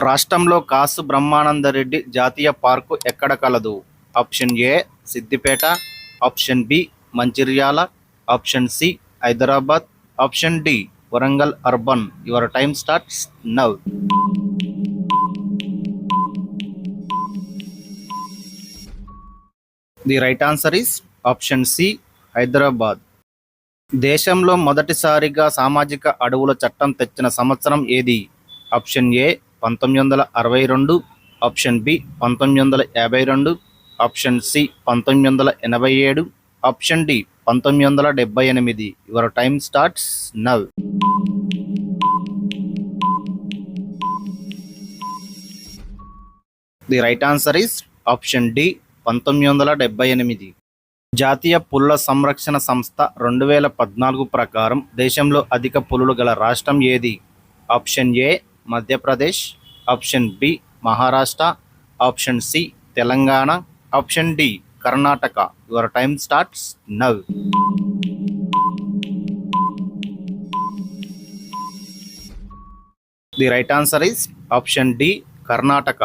రాష్ట్రంలో కాసు బ్రహ్మానందరెడ్డి జాతీయ పార్కు ఎక్కడ కలదు? Option A Siddipet, option B Mancherial, option C Hyderabad, option D Warangal urban. Your time starts now. The right answer is option C Hyderabad. దేశంలో మొదటిసారిగా సామాజిక అడవుల చట్టం తెచ్చిన సంవత్సరం ఏది? Option A 1962, option B 1952, option C 1987, option D 1978. Your time starts now. The right answer is option D 1978. జాతీయ పులుల సంరక్షణ సంస్థ 2014 ప్రకారం దేశంలో అధిక పులులు గల రాష్ట్రం ఏది? Option A Madhya Pradesh, option B Maharashtra, option C Telangana, option D Karnataka. Your time starts now. The right answer is option D Karnataka.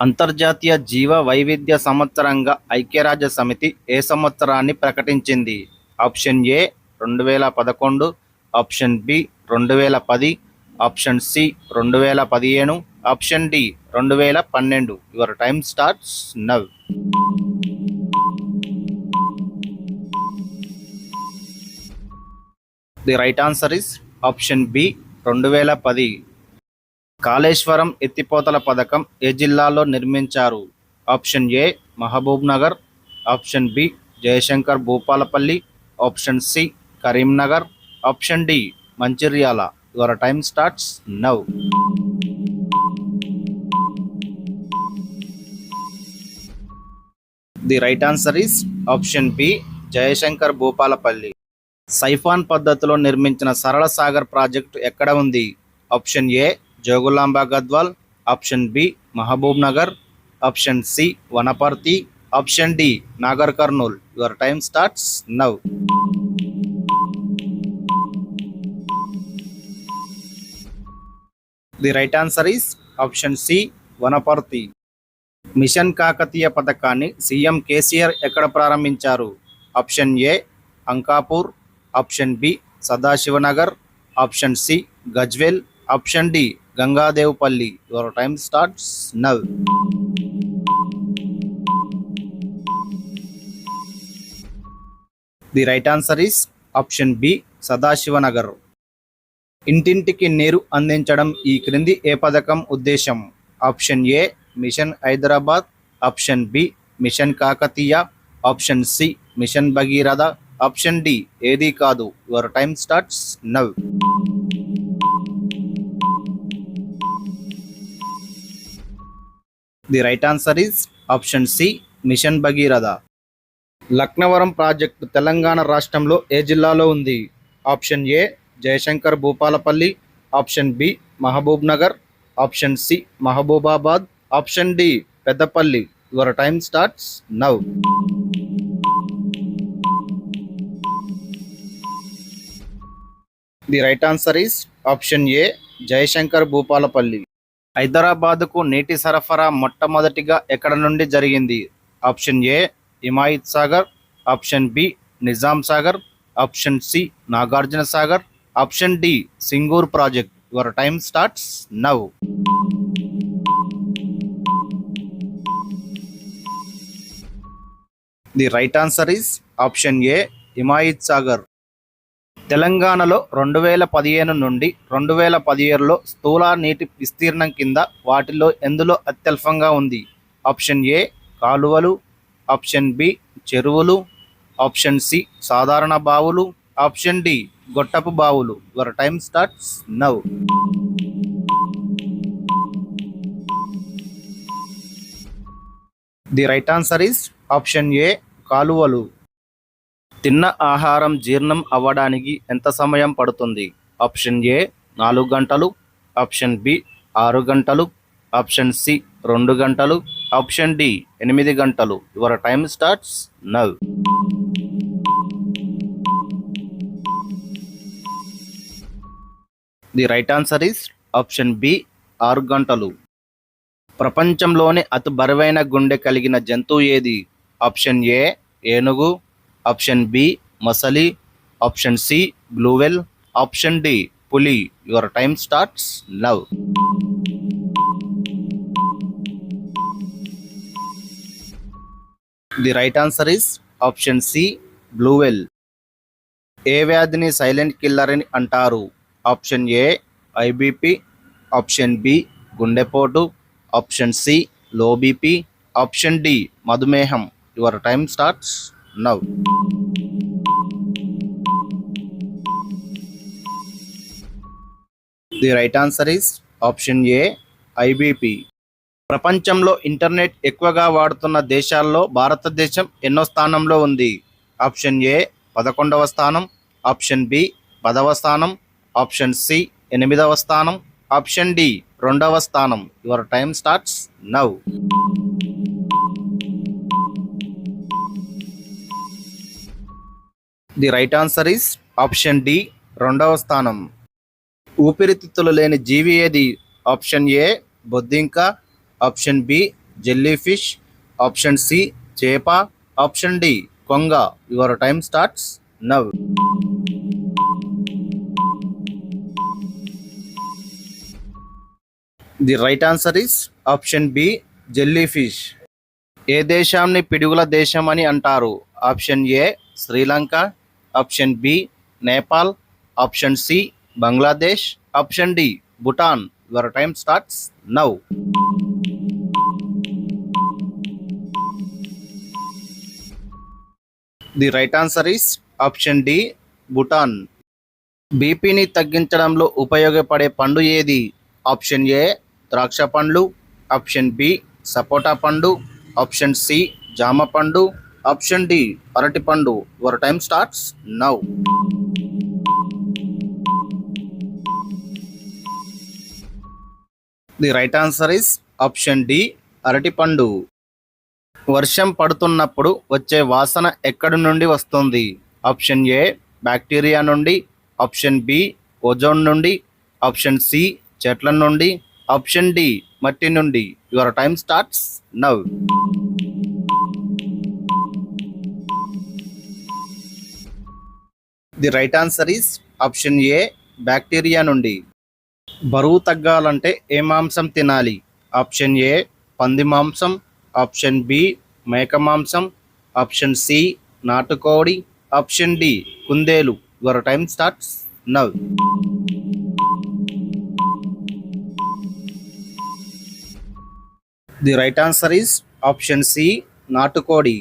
అంతర్జాతీయ జీవ వైవిధ్య సంవత్సరంగా ఐక్యరాజ్య సమితి ఏ సంవత్సరాన్ని ప్రకటించింది? Option A 2011, option B 2010, option C 2017, option D 2012. Your time starts now. The right answer is option B 2010. Kaleshwaram ఎత్తిపోతల పథకం ఏ జిల్లాలో నిర్మించారు? Option A Mahabubnagar, option B Jayashankar Bhupalpally, option C Karimnagar, option D Mancherial. Your time starts now. The right answer is option B Jayashankar Bhupalpally. Siphon పద్ధతిలో నిర్మించిన Sarala Sagar project ఎక్కడ ఉంది? Option A Jogulamba Gadwal, option B Mahabubnagar, option C Wanaparthy, option D Nagarkurnool. Your time starts now. The right answer is option C Wanaparthy. Mission Kakatiya పథకాన్ని CM KCR ఎక్కడ ప్రారంభించారు? Option A Ankapur, option B Sadashivnagar, option C Gajwel, option D Gangadevpalli. Your time starts now. The right answer is option B Sadashivnagar. ఇంటింటికి నీరు అందించడం ఈ క్రింది ఏ పథకం ఉద్దేశం? Option A mission Hyderabad, option B mission Kakatiya, option C mission Bhagiratha, option D ఏది కాదు. Your time starts now. The right answer is option C mission Bhagiratha. Laknavaram project Telangana రాష్ట్రంలో ఏ జిల్లాలో ఉంది? Option A Jayashankar Bhupalpally, option B Mahabubnagar, option C Mahabubabad, option D Peddapalli. Your time starts now. The right answer is option A Jayashankar Bhupalpally. హైదరాబాద్కు నీటి సరఫరా మొట్టమొదటిగా ఎక్కడ నుండి జరిగింది? Option A Himayat Sagar, option B Nizam Sagar, option C Nagarjuna Sagar, option D Singur project. Your time starts now. The right answer is option A Himayat Sagar. తెలంగాణలో 2015 నుండి 2017లో స్థూల నీటి విస్తీర్ణం కింద వాటిలో ఎందులో అత్యల్పంగా ఉంది? ఆప్షన్ ఏ కాలువలు, ఆప్షన్ బి చెరువులు, ఆప్షన్ సి సాధారణ బావులు, ఆప్షన్ డి గొట్టపు బావులు. Your time starts now. The right answer is option ఏ కాలువలు. తిన్న ఆహారం జీర్ణం అవ్వడానికి ఎంత సమయం పడుతుంది? ఆప్షన్ ఏ 4 గంటలు, ఆప్షన్ బి 6 గంటలు, ఆప్షన్ సి 2 గంటలు, ఆప్షన్ డి 8 గంటలు. Your time starts now. The right answer is option B 6 గంటలు. ప్రపంచంలోనే అతి బరువైన గుండె కలిగిన జంతువు ఏది? ఆప్షన్ ఏ ఏనుగు, ఆప్షన్ బి మొసలి, option C blue whale, option D పులి. Your time starts now. The right answer is option C blue whale. ఏ వ్యాధిని సైలెంట్ కిల్లర్ అని అంటారు? Option A high BP, option B గుండెపోటు, option C low BP, option D మధుమేహం. Your time starts now. The right answer is option A high BP. ప్రపంచంలో internet ఎక్కువగా వాడుతున్న దేశాల్లో భారతదేశం ఎన్నో స్థానంలో ఉంది? ఆప్షన్ ఏ 11వ స్థానం, ఆప్షన్ బి 10వ స్థానం, ఆప్షన్ సి 8వ స్థానం, ఆప్షన్ డి 2వ స్థానం. Your time starts now. The right answer is option D 2వ స్థానం. ఊపిరితిత్తులు లేని జీవి ఏది? ఆప్షన్ ఏ బొద్దింక, option B jellyfish, option C చేప, ఆప్షన్ డి కొంగ. Your time starts now. The right answer is option B jellyfish. ఏ దేశాన్ని పిడుగుల దేశం అని అంటారు? Option A Sri Lanka, option B Nepal, option C Bangladesh, option D Bhutan. Your time starts now. The right answer is option D Bhutan. బీపీని తగ్గించడంలో ఉపయోగపడే పండు ఏది? ఆప్షన్ ఏ ద్రాక్ష పండ్లు, ఆప్షన్ బి సపోటా పండు, ఆప్షన్ సి జామ పండు, ఆప్షన్ డి అరటి పండు. Your time starts now. The right answer is option D అరటి పండు. వర్షం పడుతున్నప్పుడు వచ్చే వాసన ఎక్కడి నుండి వస్తుంది? ఆప్షన్ ఏ బ్యాక్టీరియా నుండి, ఆప్షన్ బి ఓజోన్ నుండి, ఆప్షన్ సి చెట్ల నుండి, ఆప్షన్ డి మట్టి నుండి. Your time starts now. The right answer is option A bacteria నుండి. బరువు తగ్గాలంటే ఏ మాంసం తినాలి? ఆప్షన్ ఏ పంది మాంసం, ఆప్షన్ బి మేక మాంసం, ఆప్షన్ సి నాటుకోడి, ఆప్షన్ డి కుందేలు. Your time starts now. The right answer is option C నాటుకోడి.